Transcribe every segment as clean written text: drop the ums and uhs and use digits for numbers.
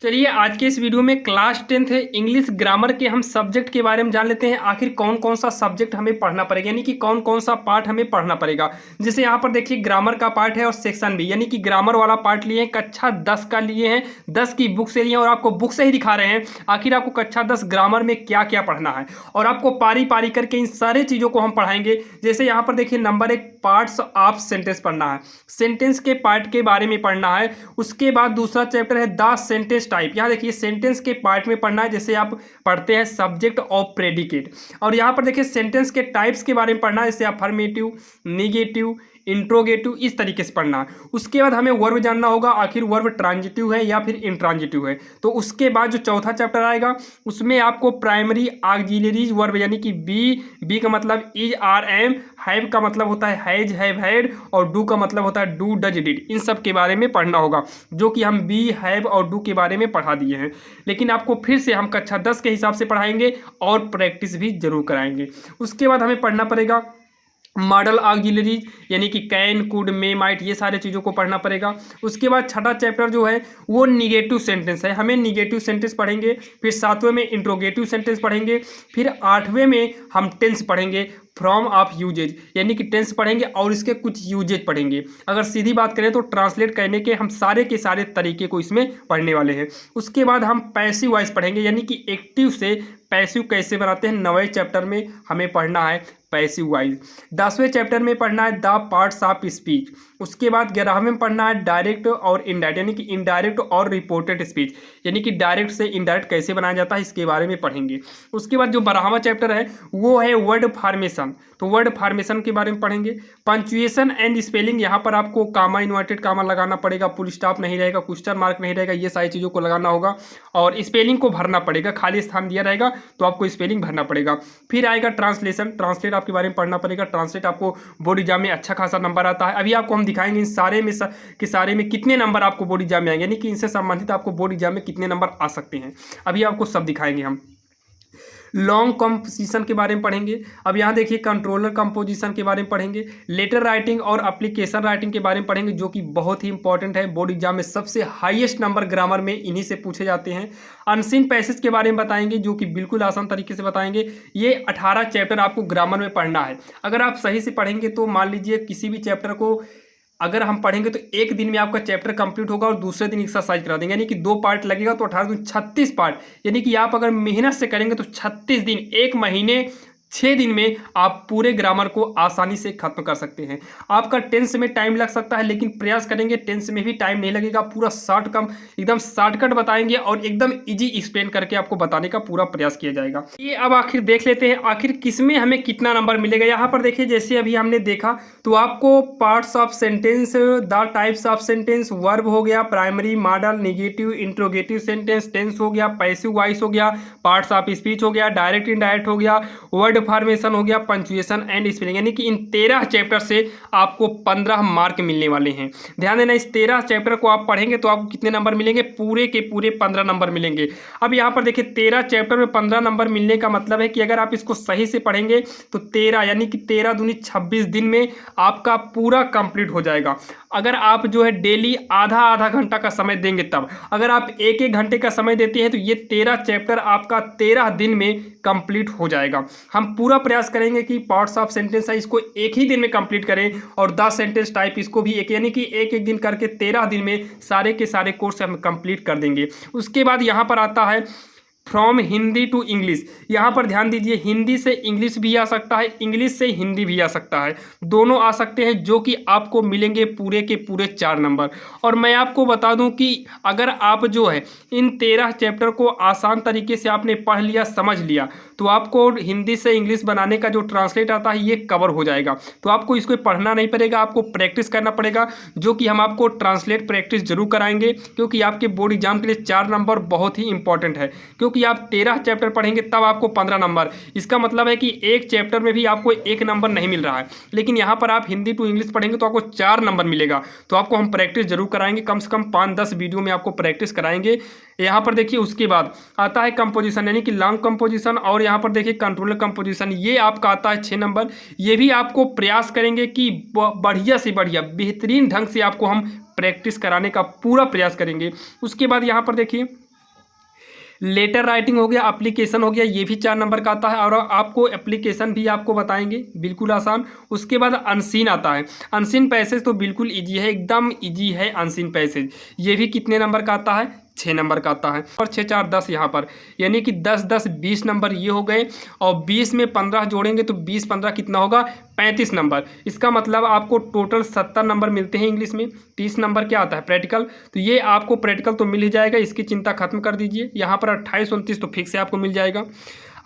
चलिए आज के इस वीडियो में क्लास 10th है इंग्लिश ग्रामर के हम सब्जेक्ट के बारे में जान लेते हैं। आखिर कौन कौन सा सब्जेक्ट हमें पढ़ना पड़ेगा, यानी कि कौन कौन सा पार्ट हमें पढ़ना पड़ेगा। जैसे यहाँ पर देखिए ग्रामर का पार्ट है और सेक्शन भी, यानी कि ग्रामर वाला पार्ट लिए हैं, कक्षा 10 का लिए हैं, 10 की बुक से लिए हैं और आपको बुक से ही दिखा रहे हैं आखिर आपको कक्षा 10 ग्रामर में क्या क्या पढ़ना है। और आपको पारी पारी करके इन सारी चीज़ों को हम पढ़ाएंगे। जैसे यहाँ पर देखिए नंबर 1 पार्ट्स ऑफ सेंटेंस पढ़ना है, सेंटेंस के पार्ट के बारे में पढ़ना है। उसके बाद दूसरा चैप्टर है द सेंटेंस टाइप। यहाँ देखिए सेंटेंस के पार्ट में पढ़ना है, जैसे आप पढ़ते हैं सब्जेक्ट और प्रेडिकेट। और यहाँ पर देखिए सेंटेंस के टाइप्स के बारे में पढ़ना है, जैसे अफर्मेटिव, निगेटिव, इंट्रोगेटिव, इस तरीके से पढ़ना है। उसके बाद हमें वर्ब जानना होगा, आखिर वर्ब ट्रांजिटिव है या फिर इंट्रांजिटिव है। तो उसके बाद जो चौथा चैप्टर आएगा उसमें आपको प्राइमरी ऑक्सिलरीज वर्ब, यानी कि बी का मतलब इज आर एम, हैव का मतलब होता है हैज हैव हैड, और डू का मतलब होता है डू डज डिड। इन सब के बारे में पढ़ना होगा, जो कि हम बी हैव और डू के बारे में पढ़ा दिए हैं। लेकिन आपको फिर से हम कक्षा 10 के हिसाब से पढ़ाएंगे और प्रैक्टिस भी जरूर कराएंगे। उसके बाद हमें पढ़ना पड़ेगा मॉडल ऑक्सिलरीज, यानी कि कैन, कुड, मे, माइट, ये सारे चीज़ों को पढ़ना पड़ेगा। उसके बाद छठा चैप्टर जो है वो निगेटिव सेंटेंस है, हमें निगेटिव सेंटेंस पढ़ेंगे। फिर 7वें में इंट्रोगेटिव सेंटेंस पढ़ेंगे। फिर 8वें में हम टेंस पढ़ेंगे, फ्रॉम ऑफ यूजेज, यानी कि टेंस पढ़ेंगे और इसके कुछ यूजेज पढ़ेंगे। अगर सीधी बात करें तो ट्रांसलेट करने के हम सारे के सारे तरीके को इसमें पढ़ने वाले हैं। उसके बाद हम पैसिव वॉइस पढ़ेंगे, यानी कि एक्टिव से पैसिव कैसे बनाते हैं, 9वें चैप्टर में हमें पढ़ना है पैसिव वॉइस। 10वें चैप्टर में पढ़ना है द पार्ट्स ऑफ स्पीच। उसके बाद 11वें में पढ़ना है डायरेक्ट और इनडायरेक्ट, यानी कि इनडायरेक्ट और रिपोर्टेड स्पीच, यानी कि डायरेक्ट से इनडायरेक्ट कैसे बनाया जाता है, इसके बारे में पढ़ेंगे। उसके बाद जो 12वां चैप्टर है वो है वर्ड फॉर्मेशन, तो वर्ड फॉर्मेशन के बारे में पढ़ेंगे। पंक्चुएशन एंड स्पेलिंग, यहाँ पर आपको कामा, इन्वर्टेड कामा लगाना पड़ेगा, फुल स्टॉप नहीं रहेगा, क्वेश्चन मार्क नहीं रहेगा, ये सारी चीज़ों को लगाना होगा। और स्पेलिंग को भरना पड़ेगा, खाली स्थान दिया रहेगा तो आपको स्पेलिंग भरना पड़ेगा। फिर आएगा ट्रांसलेशन, ट्रांसलेट आपके बारे में पढ़ना पड़ेगा। ट्रांसलेट आपको बोर्ड एग्जाम में अच्छा खासा नंबर आता है। अभी आपको हम दिखाएंगे इन सारे में सारे में कितने नंबर आपको बोर्ड एग्जाम में आएंगे, यानी कि इनसे संबंधित आपको बोर्ड एग्जाम में कितने नंबर आ सकते हैं, अभी आपको सब दिखाएंगे हम। लॉन्ग कंपोजिशन के बारे में पढ़ेंगे। अब यहाँ देखिए कंट्रोलर कंपोजिशन के बारे में पढ़ेंगे। लेटर राइटिंग और एप्लीकेशन राइटिंग के बारे में पढ़ेंगे, जो कि बहुत ही इंपॉर्टेंट है। बोर्ड एग्जाम में सबसे हाईएस्ट नंबर ग्रामर में इन्हीं से पूछे जाते हैं। अनसीन पैसेज के बारे में बताएंगे, जो कि बिल्कुल आसान तरीके से बताएंगे। ये 18 चैप्टर आपको ग्रामर में पढ़ना है। अगर आप सही से पढ़ेंगे तो मान लीजिए किसी भी चैप्टर को अगर हम पढ़ेंगे तो एक दिन में आपका चैप्टर कंप्लीट होगा और दूसरे दिन एक्सरसाइज करा देंगे, यानी कि 2 पार्ट लगेगा तो 18 दिन 36 पार्ट, यानी कि आप अगर मेहनत से करेंगे तो 36 दिन, 1 महीने 6 दिन में आप पूरे ग्रामर को आसानी से खत्म कर सकते हैं। आपका टेंस में टाइम लग सकता है, लेकिन प्रयास करेंगे टेंस में भी टाइम नहीं लगेगा। पूरा एकदम शॉर्टकट बताएंगे और एकदम इजी एक्सप्लेन करके आपको बताने का पूरा प्रयास किया जाएगा। ये अब आखिर देख लेते हैं आखिर किसमें हमें कितना नंबर मिलेगा। यहाँ पर देखिए जैसे अभी हमने देखा तो आपको parts of sentence, the types of sentence, verb हो गया, primary, modal, negative, interrogative sentence, tense हो गया, पैसिव वॉइस हो गया, पार्ट्स ऑफ स्पीच हो गया, डायरेक्ट इनडायरेक्ट हो गया, वर्ड फॉर्मेशन हो गया, पंक्चुएशन एंड स्पेलिंग, यानी कि इन 13 चैप्टर से आपको 15 मार्क मिलने वाले हैं। ध्यान देना, इस 13 चैप्टर को आप पढ़ेंगे तो आपको कितने नंबर मिलेंगे, पूरे के पूरे 15 नंबर मिलेंगे। अब यहाँ पर देखिए 13 चैप्टर में 15 नंबर मिलने का मतलब है कि अगर आप इसको सही से पढ़ेंगे तो 13 यानी कि 13 दूनी 26 दिन में आपका पूरा कंप्लीट हो जाएगा। अगर आप जो है डेली आधा आधा घंटा का समय देंगे तब, अगर आप 1-1 घंटे का समय देते हैं तो ये 13 चैप्टर आपका 13 दिन में कंप्लीट हो जाएगा। हम पूरा प्रयास करेंगे कि पार्ट्स ऑफ सेंटेंस है इसको एक ही दिन में कंप्लीट करें और 10 सेंटेंस टाइप इसको भी एक, यानी कि एक एक दिन करके 13 दिन में सारे के सारे कोर्स हम कंप्लीट कर देंगे। उसके बाद यहाँ पर आता है फ्रॉम हिंदी टू इंग्लिश। यहाँ पर ध्यान दीजिए, हिंदी से इंग्लिश भी आ सकता है, इंग्लिश से हिंदी भी आ सकता है, दोनों आ सकते हैं, जो कि आपको मिलेंगे पूरे के पूरे 4 नंबर। और मैं आपको बता दूं कि अगर आप जो है इन 13 चैप्टर को आसान तरीके से आपने पढ़ लिया, समझ लिया, तो आपको हिंदी से इंग्लिश बनाने का जो ट्रांसलेट आता है ये कवर हो जाएगा। तो आपको इसको पढ़ना नहीं पड़ेगा, आपको प्रैक्टिस करना पड़ेगा, जो कि हम आपको ट्रांसलेट प्रैक्टिस जरूर कराएंगे, क्योंकि आपके बोर्ड एग्जाम के लिए 4 नंबर बहुत ही इंपॉर्टेंट है। क्योंकि आप 13 चैप्टर पढ़ेंगे तब आपको 15 नंबर, इसका मतलब है कि एक चैप्टर में भी आपको 1 नंबर नहीं मिल रहा है, लेकिन यहाँ पर आप हिंदी टू इंग्लिश पढ़ेंगे तो आपको 4 नंबर मिलेगा। तो आपको हम प्रैक्टिस जरूर कराएंगे, कम से कम 5-10 वीडियो में आपको प्रैक्टिस कराएंगे। यहाँ पर देखिए उसके बाद आता है कंपोजिशन, यानी कि लॉन्ग कंपोजिशन, और यहाँ पर देखिए कंट्रोलर कंपोजिशन, ये आपका आता है 6 नंबर। ये भी आपको प्रयास करेंगे कि बढ़िया से बढ़िया बेहतरीन ढंग से आपको हम प्रैक्टिस कराने का पूरा प्रयास करेंगे। उसके बाद यहाँ पर देखिए लेटर राइटिंग हो गया, एप्लीकेशन हो गया, ये भी 4 नंबर का आता है और आपको एप्लीकेशन भी आपको बताएंगे, बिल्कुल आसान। उसके बाद अनसीन आता है। अनसीन पैसेज तो बिल्कुल ईजी है, एकदम ईजी है अनसीन पैसेज। ये भी कितने नंबर का आता है? 6 नंबर का आता है। और 6 4 10 यहाँ पर, यानी कि 10 10 20 नंबर ये हो गए। और 20 में 15 जोड़ेंगे तो 20 15 कितना होगा? 35 नंबर। इसका मतलब आपको टोटल 70 नंबर मिलते हैं इंग्लिश में। 30 नंबर क्या आता है? प्रैक्टिकल। तो ये आपको प्रैक्टिकल तो मिल ही जाएगा, इसकी चिंता खत्म कर दीजिए। यहाँ पर 28 29 तो फिक्स है, आपको मिल जाएगा।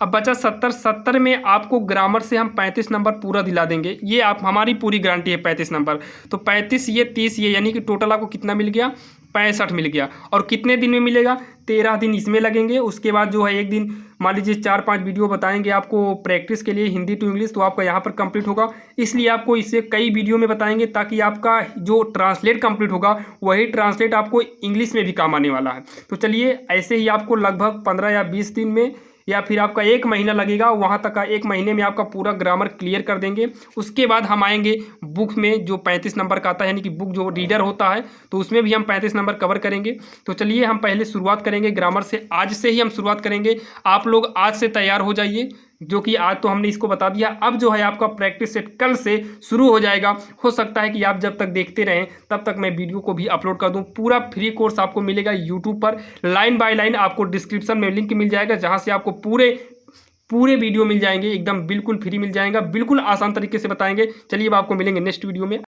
अब बचा 70। 70 में आपको ग्रामर से हम 35 नंबर पूरा दिला देंगे, ये आप हमारी पूरी गारंटी है 35 नंबर। तो 35 ये 30 ये, यानी कि टोटल आपको कितना मिल गया? 65 मिल गया। और कितने दिन में मिलेगा? 13 दिन इसमें लगेंगे। उसके बाद जो है एक दिन मान लीजिए 4 5 वीडियो बताएंगे आपको प्रैक्टिस के लिए, हिंदी टू इंग्लिश, तो आपका यहाँ पर कंप्लीट होगा। इसलिए आपको इससे कई वीडियो में बताएंगे ताकि आपका जो ट्रांसलेट कंप्लीट होगा वही ट्रांसलेट आपको इंग्लिश में भी काम आने वाला है। तो चलिए, ऐसे ही आपको लगभग 15 या 20 दिन में या फिर आपका 1 महीना लगेगा, वहाँ तक का 1 महीने में आपका पूरा ग्रामर क्लियर कर देंगे। उसके बाद हम आएंगे बुक में जो 35 नंबर का आता है, यानी कि बुक जो रीडर होता है, तो उसमें भी हम 35 नंबर कवर करेंगे। तो चलिए हम पहले शुरुआत करेंगे ग्रामर से, आज से ही हम शुरुआत करेंगे। आप लोग आज से तैयार हो जाइए, जो कि आज तो हमने इसको बता दिया। अब जो है आपका प्रैक्टिस सेट कल से शुरू हो जाएगा। हो सकता है कि आप जब तक देखते रहें तब तक मैं वीडियो को भी अपलोड कर दूं। पूरा फ्री कोर्स आपको मिलेगा यूट्यूब पर, लाइन बाय लाइन। आपको डिस्क्रिप्शन में लिंक मिल जाएगा, जहां से आपको पूरे वीडियो मिल जाएंगे, एकदम बिल्कुल फ्री मिल जाएगा, बिल्कुल आसान तरीके से बताएंगे। चलिए अब आपको मिलेंगे नेक्स्ट वीडियो में।